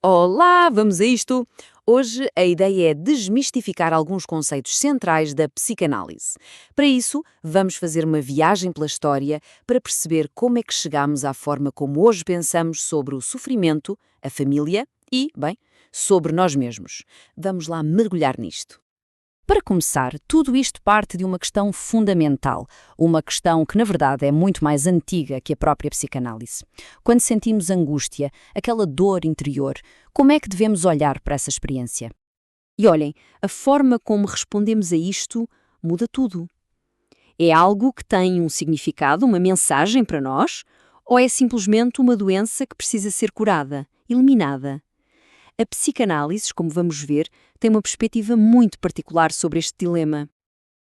Olá, vamos a isto! Hoje a ideia é desmistificar alguns conceitos centrais da psicanálise. Para isso, vamos fazer uma viagem pela história para perceber como é que chegamos à forma como hoje pensamos sobre o sofrimento, a família e, bem, sobre nós mesmos. Vamos lá mergulhar nisto. Para começar, tudo isto parte de uma questão fundamental, uma questão que, na verdade, é muito mais antiga que a própria psicanálise. Quando sentimos angústia, aquela dor interior, como é que devemos olhar para essa experiência? E olhem, a forma como respondemos a isto muda tudo. É algo que tem um significado, uma mensagem para nós, ou é simplesmente uma doença que precisa ser curada, eliminada? A psicanálise, como vamos ver, tem uma perspectiva muito particular sobre este dilema.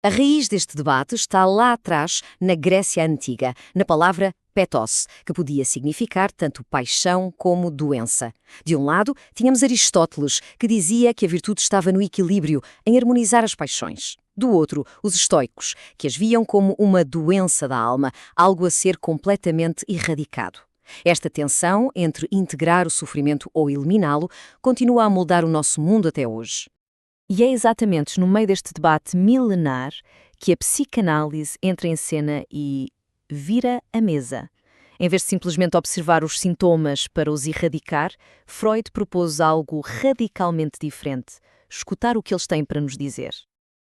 A raiz deste debate está lá atrás, na Grécia Antiga, na palavra petos, que podia significar tanto paixão como doença. De um lado, tínhamos Aristóteles, que dizia que a virtude estava no equilíbrio, em harmonizar as paixões. Do outro, os estoicos, que as viam como uma doença da alma, algo a ser completamente erradicado. Esta tensão entre integrar o sofrimento ou eliminá-lo continua a moldar o nosso mundo até hoje. E é exatamente no meio deste debate milenar que a psicanálise entra em cena e vira a mesa. Em vez de simplesmente observar os sintomas para os erradicar, Freud propôs algo radicalmente diferente: escutar o que eles têm para nos dizer.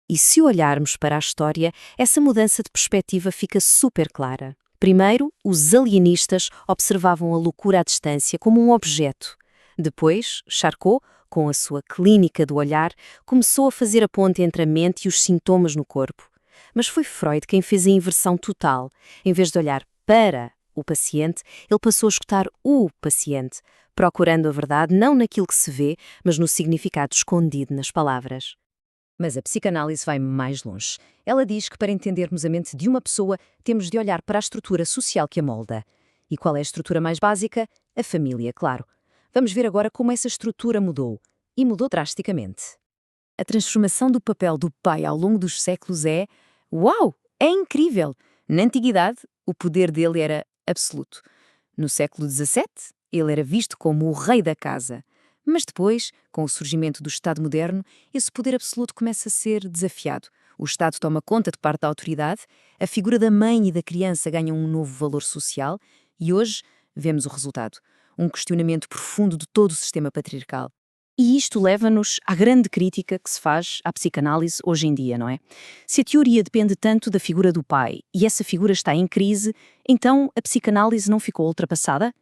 E se olharmos para a história, essa mudança de perspectiva fica super clara. Primeiro, os alienistas observavam a loucura à distância como um objeto. Depois, Charcot, com a sua clínica do olhar, começou a fazer a ponte entre a mente e os sintomas no corpo. Mas foi Freud quem fez a inversão total. Em vez de olhar para o paciente, ele passou a escutar o paciente, procurando a verdade não naquilo que se vê, mas no significado escondido nas palavras. Mas a psicanálise vai mais longe. Ela diz que para entendermos a mente de uma pessoa, temos de olhar para a estrutura social que a molda. E qual é a estrutura mais básica? A família, claro. Vamos ver agora como essa estrutura mudou. E mudou drasticamente. A transformação do papel do pai ao longo dos séculos é... Uau! É incrível! Na antiguidade, o poder dele era absoluto. No século XVII, ele era visto como o rei da casa. Mas depois, com o surgimento do Estado moderno, esse poder absoluto começa a ser desafiado. O Estado toma conta de parte da autoridade, a figura da mãe e da criança ganha um novo valor social e hoje vemos o resultado. Um questionamento profundo de todo o sistema patriarcal. E isto leva-nos à grande crítica que se faz à psicanálise hoje em dia, não é? Se a teoria depende tanto da figura do pai e essa figura está em crise, então a psicanálise não ficou ultrapassada?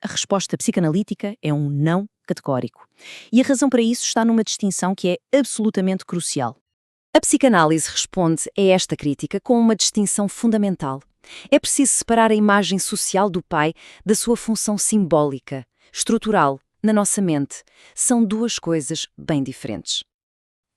A resposta psicanalítica é um não categórico. E a razão para isso está numa distinção que é absolutamente crucial. A psicanálise responde a esta crítica com uma distinção fundamental. É preciso separar a imagem social do pai da sua função simbólica, estrutural, na nossa mente. São duas coisas bem diferentes.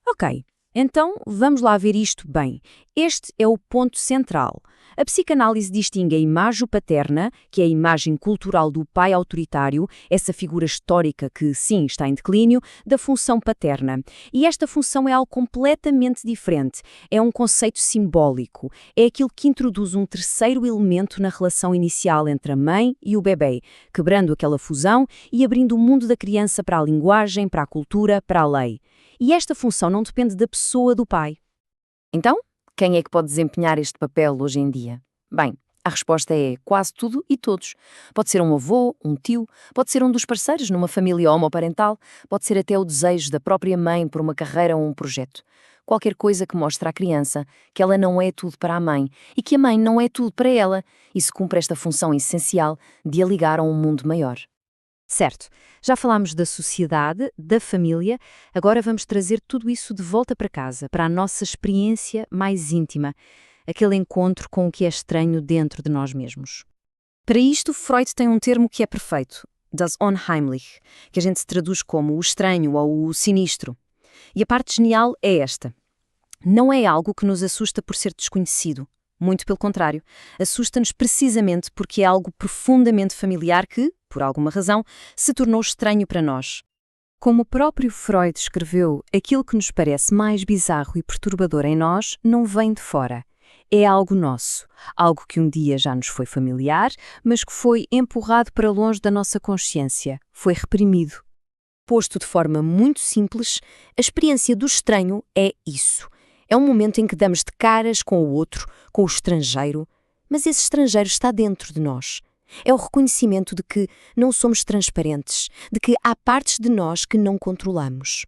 Ok, então vamos lá ver isto bem. Este é o ponto central. A psicanálise distingue a imagem paterna, que é a imagem cultural do pai autoritário, essa figura histórica que, sim, está em declínio, da função paterna. E esta função é algo completamente diferente. É um conceito simbólico. É aquilo que introduz um terceiro elemento na relação inicial entre a mãe e o bebê, quebrando aquela fusão e abrindo o mundo da criança para a linguagem, para a cultura, para a lei. E esta função não depende da pessoa do pai. Então, quem é que pode desempenhar este papel hoje em dia? Bem, a resposta é quase tudo e todos. Pode ser um avô, um tio, pode ser um dos parceiros numa família homoparental, pode ser até o desejo da própria mãe por uma carreira ou um projeto. Qualquer coisa que mostre à criança que ela não é tudo para a mãe e que a mãe não é tudo para ela e se cumpre esta função essencial de a ligar a um mundo maior. Certo, já falámos da sociedade, da família, agora vamos trazer tudo isso de volta para casa, para a nossa experiência mais íntima, aquele encontro com o que é estranho dentro de nós mesmos. Para isto, Freud tem um termo que é perfeito, das Unheimlich, que a gente se traduz como o estranho ou o sinistro. E a parte genial é esta. Não é algo que nos assusta por ser desconhecido. Muito pelo contrário, assusta-nos precisamente porque é algo profundamente familiar que, por alguma razão, se tornou estranho para nós. Como o próprio Freud escreveu, aquilo que nos parece mais bizarro e perturbador em nós não vem de fora. É algo nosso, algo que um dia já nos foi familiar, mas que foi empurrado para longe da nossa consciência, foi reprimido. Posto de forma muito simples, a experiência do estranho é isso. É um momento em que damos de caras com o outro, com o estrangeiro, mas esse estrangeiro está dentro de nós. É o reconhecimento de que não somos transparentes, de que há partes de nós que não controlamos.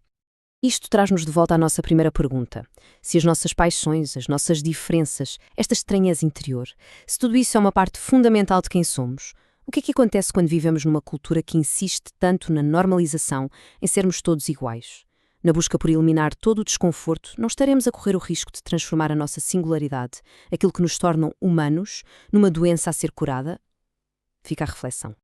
Isto traz-nos de volta à nossa primeira pergunta. Se as nossas paixões, as nossas diferenças, esta estranheza interior, se tudo isso é uma parte fundamental de quem somos, o que é que acontece quando vivemos numa cultura que insiste tanto na normalização, em sermos todos iguais? Na busca por eliminar todo o desconforto, não estaremos a correr o risco de transformar a nossa singularidade, aquilo que nos torna humanos, numa doença a ser curada? Fica a reflexão.